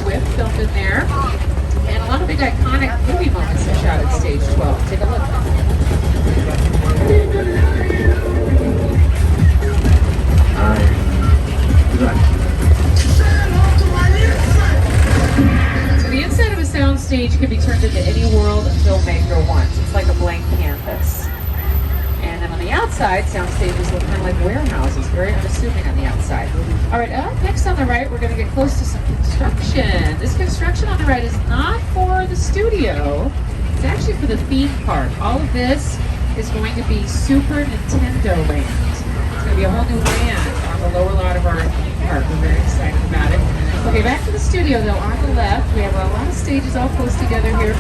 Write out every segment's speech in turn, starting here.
Swift filmed in there. And a lot of big iconic movie moments are shot at stage 12. Take a look. So the inside of a sound stage can be turned into any world a filmmaker wants. It's like a blank canvas. And then on the outside, sound stages look kind of like warehouses, very unassuming on the outside. All right, up next on the right, we're going to get close to some construction. This construction on the right is not for the studio. It's actually for the theme park. All of this is going to be Super Nintendo Land. It's going to be a whole new land on the lower lot of our theme park. We're very excited about it. Okay, back to the studio though. On the left, we have a lot of stages all close together here.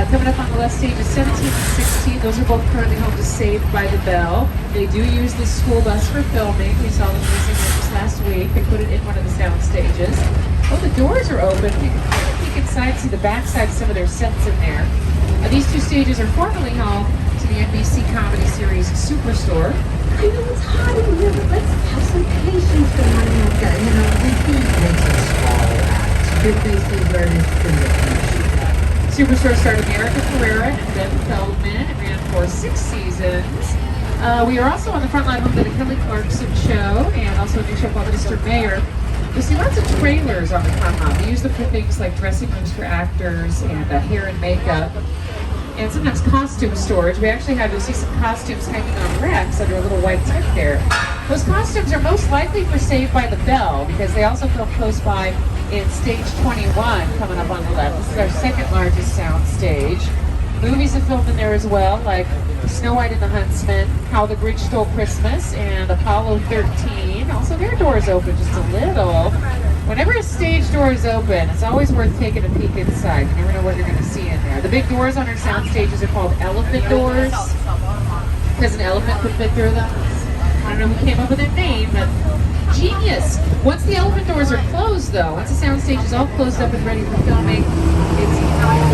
Coming up on the left stage is 17 and 16. Those are both currently home to Saved by the Bell. They do use the school bus for filming. We saw them using it just last week. They put it in one of the sound stages. Oh, the doors are open. We can kind of peek inside, see the backside of some of their sets in there. These two stages are formerly home to the NBC comedy series Superstore. I know it's hot in here, but let's have some patience for one another. You know, repeat makes us small acts. Big faces learn to Superstore starred America Ferrera and Ben Feldman and ran for 6 seasons. We are also on the front line home to the Kelly Clarkson Show and also a new show called Mr. Mayor. You'll see lots of trailers on the front line. We use them for things like dressing rooms for actors and hair and makeup. And sometimes costume storage. You'll see some costumes hanging on racks under a little white tent there. Those costumes are most likely for Saved by the Bell because they also film close by in stage 21 coming up on the left. This is our second largest sound stage. Movies have filmed in there as well, like Snow White and the Huntsman, How the Grinch Stole Christmas, and Apollo 13. Also, their doors open just a little. Whenever a stage door is open, it's always worth taking a peek inside. You never know what you're going to see in there. The big doors on our sound stages are called elephant doors because an elephant could fit through them. I don't know who came up with that name, but genius. Once the elephant doors are closed, though, once the sound stage is all closed up and ready for filming, it's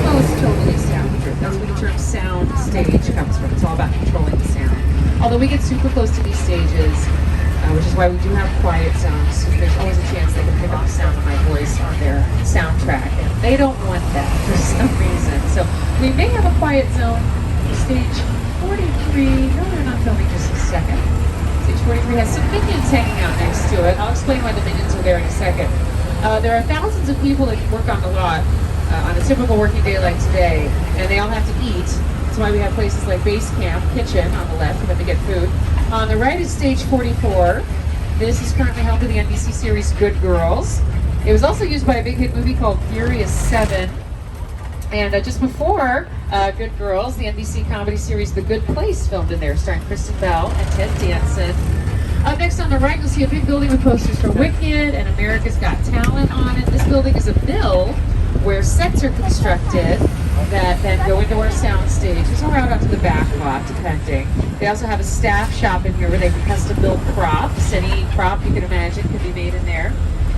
almost totally soundproof. That's where the term sound stage comes from. It's all about controlling the sound. Although we get super close to these stages, which is why we do have quiet zones. There's always a chance they can pick up the sound of my voice on their soundtrack, and they don't want that for some reason. So we may have a quiet zone for stage 43. No, they're not filming just a second. Stage 43 has some minions hanging out next to it. I'll explain why the minions are there in a second. There are thousands of people that work on the lot on a typical working day like today, and they all have to eat. That's why we have places like Base Camp, Kitchen on the left for them to get food. On the right is stage 44. This is currently home to the NBC series Good Girls. It was also used by a big hit movie called Furious 7. And just before Good Girls, the NBC comedy series The Good Place filmed in there, starring Kristen Bell and Ted Danson. Up next on the right, you'll see a big building with posters for Wicked and America's Got Talent on it. This building is a mill where sets are constructed that then go into our sound stages or out onto the back lot, depending. They also have a staff shop in here where they can custom build props. Any prop you can imagine can be made in there.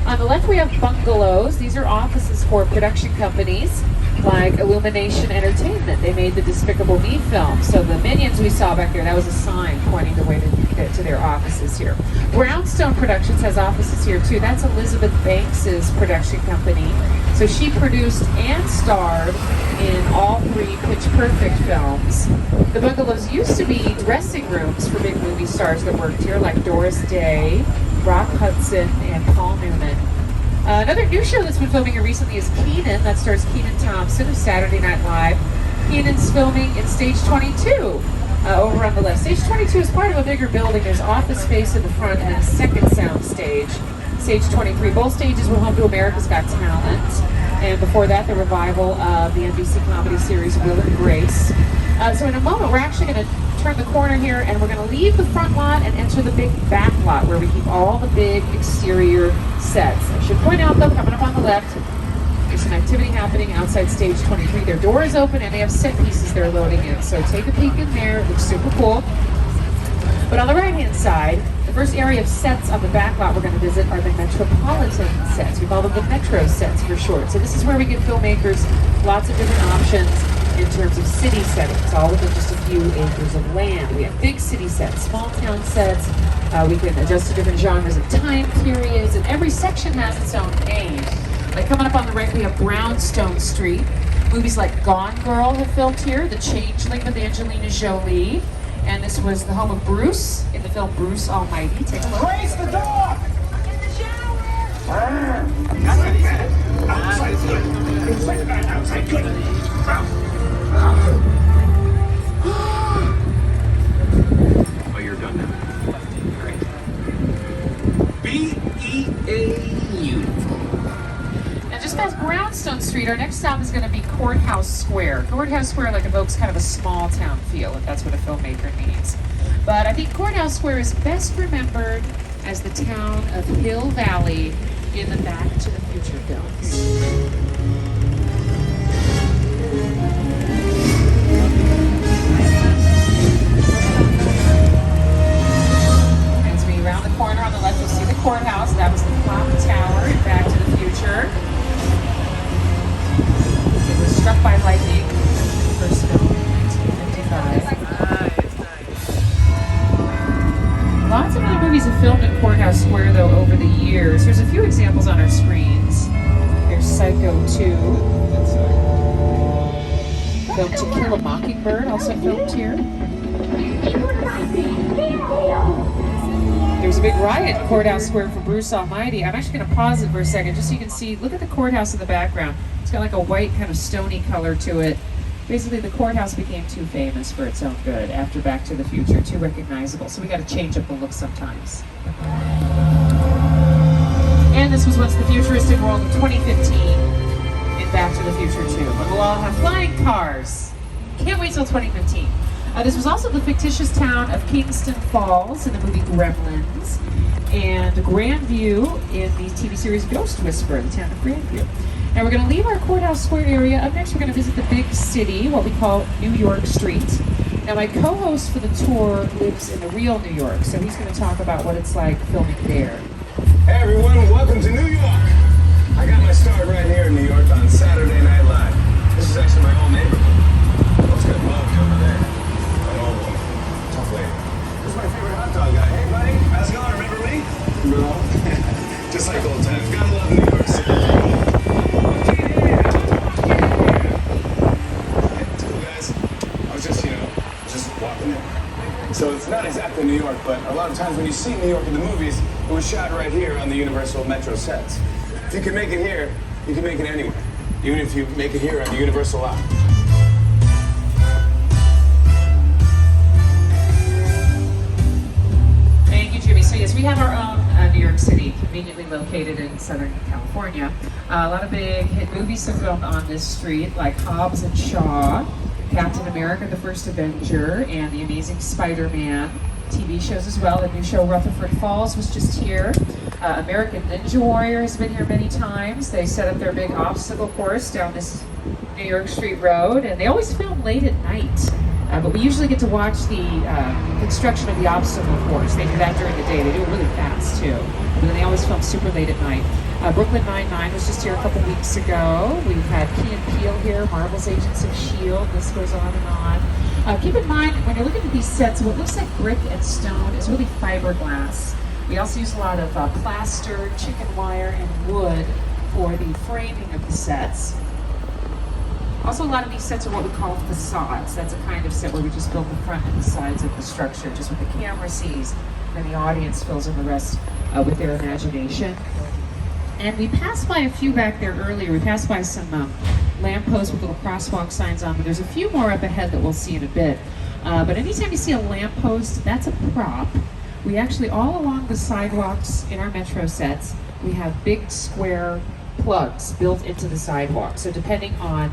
On the left, we have bungalows. These are offices for production companies like Illumination Entertainment. They made the Despicable Me film. So the minions we saw back there, that was a sign pointing the way to get to their offices here. Brownstone Productions has offices here too. That's Elizabeth Banks's production company. So she produced and starred in all 3 Pitch Perfect films. The bungalows used to be dressing rooms for big movie stars that worked here, like Doris Day, Rock Hudson, and Paul Newman. Another new show that's been filming here recently is Kenan. That stars Kenan Thompson of Saturday Night Live. Kenan's filming in stage 22 over on the left. Stage 22 is part of a bigger building. There's office space in the front and then a second sound stage. Stage 23. Both stages were home to America's Got Talent. And before that, the revival of the NBC comedy series Will and Grace. So in a moment, we're actually going to turn the corner here and we're going to leave the front lot and enter the big back lot where we keep all the big exterior sets. I should point out though, coming up on the left, there's some activity happening outside stage 23. Their door is open and they have set pieces they're loading in. So take a peek in there, it looks super cool. But on the right hand side, the first area of sets on the back lot we're going to visit are the metropolitan sets. We call them the metro sets for short. So this is where we give filmmakers lots of different options in terms of city settings, all within just a few acres of land. We have big city sets, small town sets. We can adjust to different genres of time periods, and every section has its own name. Like coming up on the right, we have Brownstone Street. Movies like Gone Girl have filmed here, The Changeling with Angelina Jolie, and this was the home of Bruce in the film Bruce Almighty. Take a look. Raise the dog! I'm in the shower! Outside good. Oh, you're done now. Great. B-E-A-U. And just past Brownstone Street, our next stop is going to be Courthouse Square. Courthouse Square like evokes kind of a small town feel, if that's what a filmmaker needs. But I think Courthouse Square is best remembered as the town of Hill Valley in the Back to the Future films. As we round the corner on the left, you'll see the courthouse. That was the clock tower in Back to the Future. It was struck by lightning. First film in 1955. Lots of other movies have filmed at Courthouse Square, though, over the years. There's a few examples on our screens. There's Psycho 2. Filmed To Kill a Mockingbird, also filmed here. There was a big riot at Courthouse Square for Bruce Almighty. I'm actually going to pause it for a second just so you can see. Look at the courthouse in the background. It's got like a white kind of stony color to it. Basically, the courthouse became too famous for its own good after Back to the Future, too recognizable. So we got to change up the look sometimes. And this was once the futuristic world of 2015 in Back to the Future 2. But we'll all have flying cars. Can't wait till 2015. This was also the fictitious town of Kingston Falls in the movie Gremlins, and Grandview in the TV series Ghost Whisperer, the town of Grandview. Now we're going to leave our Courthouse Square area. Up next, we're going to visit the big city, what we call New York Street. Now my co-host for the tour lives in the real New York, so he's going to talk about what it's like filming there. Hey everyone, welcome to New York! I got my start right here in New York on Saturday Night Live. This is actually my old neighborhood. What's good love me over there? An old woman. Tough lady. This is my favorite hot dog guy. Hey buddy, how's it going? Remember me? No. Just like old times. Gotta love New York City. So it's not exactly New York, but a lot of times when you see New York in the movies, it was shot right here on the Universal Metro sets. If you can make it here, you can make it anywhere. Even if you make it here on the Universal lot. Thank you, Jimmy. So yes, we have our own New York City, conveniently located in Southern California. A lot of big hit movies have filmed on this street, like Hobbs and Shaw, Captain America, the First Avenger, and The Amazing Spider-Man. TV shows as well. The new show Rutherford Falls was just here. American Ninja Warrior has been here many times. They set up their big obstacle course down this New York Street road, and they always film late at night. But we usually get to watch the construction of the obstacle course. They do that during the day. They do it really fast too. But then they always film super late at night. Brooklyn Nine-Nine was just here a couple weeks ago. We've had Key and Peele here, Marvel's Agents of S.H.I.E.L.D. This goes on and on. Keep in mind, when you're looking at these sets, what looks like brick and stone is really fiberglass. We also use a lot of plaster, chicken wire, and wood for the framing of the sets. Also, a lot of these sets are what we call facades. That's a kind of set where we just build the front and the sides of the structure, just what the camera sees, and the audience fills in the rest with their imagination. And we passed by a few back there earlier. We passed by some lampposts with little crosswalk signs on them. There's a few more up ahead that we'll see in a bit. But anytime you see a lamppost, that's a prop. We actually, all along the sidewalks in our metro sets, we have big square plugs built into the sidewalk. So depending on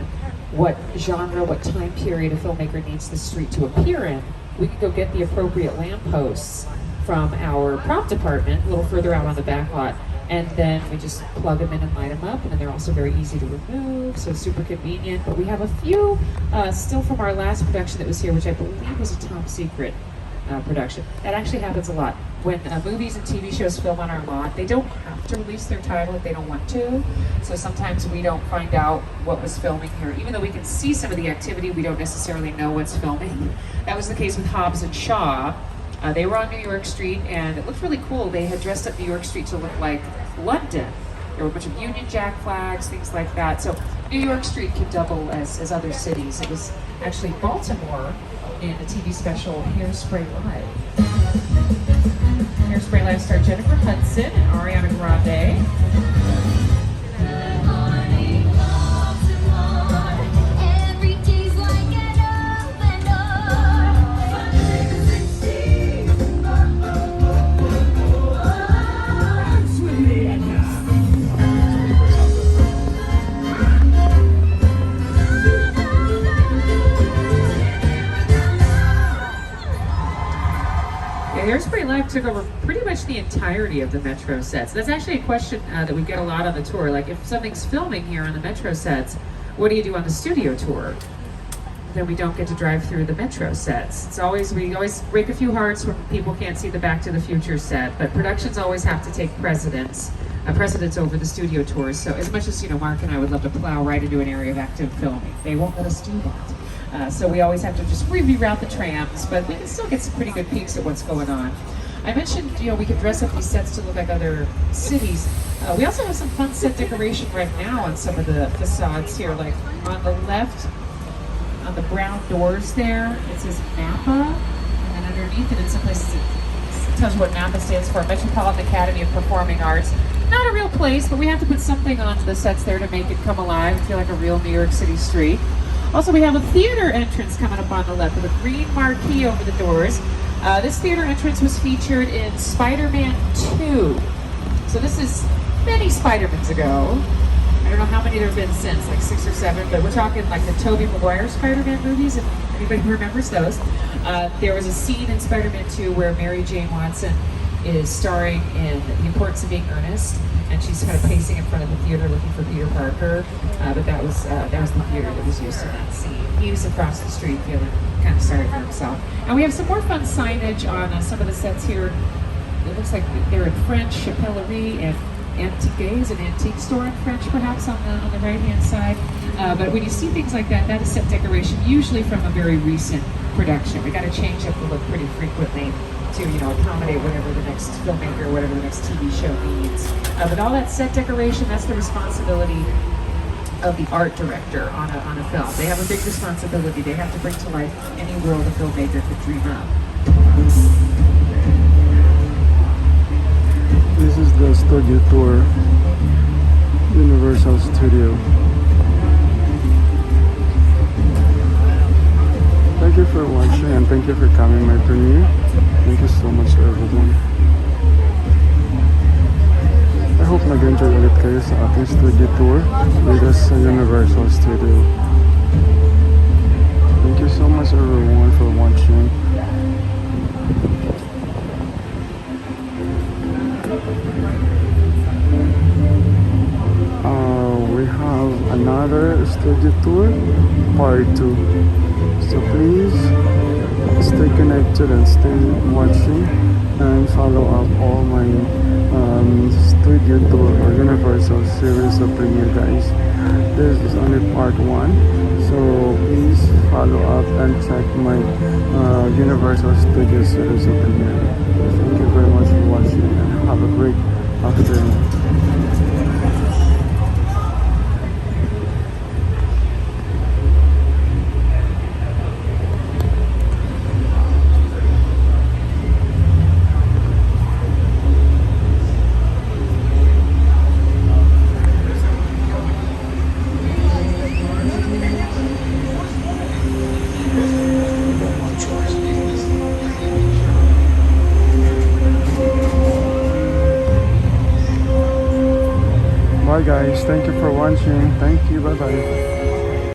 what genre, what time period a filmmaker needs the street to appear in, we can go get the appropriate lampposts from our prop department a little further out on the back lot. And then we just plug them in and light them up, and they're also very easy to remove, so super convenient. But we have a few still from our last production that was here, which I believe was a top secret production. That actually happens a lot. When movies and TV shows film on our lot, they don't have to release their title if they don't want to. So sometimes we don't find out what was filming here. Even though we can see some of the activity, we don't necessarily know what's filming. That was the case with Hobbs and Shaw. They were on New York Street, and it looked really cool. They had dressed up New York Street to look like London. There were a bunch of Union Jack flags, things like that. So New York Street could double as other cities. It was actually Baltimore in the TV special Hairspray Live. Hairspray Live starred Jennifer Hudson and Ariana Grande. Hairspray Live took over pretty much the entirety of the Metro sets. That's actually a question that we get a lot on the tour. Like, if something's filming here on the Metro sets, what do you do on the studio tour? Then we don't get to drive through the Metro sets. We always break a few hearts when people can't see the Back to the Future set, but productions always have to take precedence over the studio tours. So as much as, Mark and I would love to plow right into an area of active filming, they won't let us do that. So we always have to just reroute the trams, but we can still get some pretty good peeks at what's going on. I mentioned, we could dress up these sets to look like other cities. We also have some fun set decoration right now on some of the facades here. Like on the left, on the brown doors there, it says Napa, and then underneath it in some places it tells you what Napa stands for, Metropolitan Academy of Performing Arts. Not a real place, but we have to put something on the sets there to make it come alive and feel like a real New York City street. Also, we have a theater entrance coming up on the left with a green marquee over the doors. This theater entrance was featured in Spider-Man 2. So this is many Spider-Mans ago. I don't know how many there have been since, like 6 or 7, but we're talking like the Tobey Maguire Spider-Man movies, if anybody remembers those. There was a scene in Spider-Man 2 where Mary Jane Watson is starring in The Importance of Being Earnest, and she's kind of pacing in front of the theater looking for Peter Parker. But that was the theater that was used in that scene. He was across the street feeling kind of sorry for himself. And we have some more fun signage on some of the sets here. It looks like they're in French, Chapellerie, and Antique is an antique store in French, perhaps, on the right-hand side. But when you see things like that, that is set decoration, usually from a very recent production. We got to change up the look pretty frequently to accommodate whatever the next filmmaker, whatever the next TV show needs. But all that set decoration, that's the responsibility of the art director on a film. They have a big responsibility. They have to bring to life any world a filmmaker could dream up. This is the studio tour, Universal Studio. Thank you for watching and thank you for coming my premiere. Thank you so much everyone. I hope nag-enjoy ulit kayo sa ating studio tour with us sa Universal Studio. Thank you so much everyone for watching. We have another studio tour, part 2. So please stay connected and stay watching and follow up all my studio tour or Universal series of premiere, guys. This is only part 1, so please follow up and check my Universal Studio series of premiere. Thank you very much for watching and have a great afternoon. Bye guys, thank you for watching. Thank you, bye bye.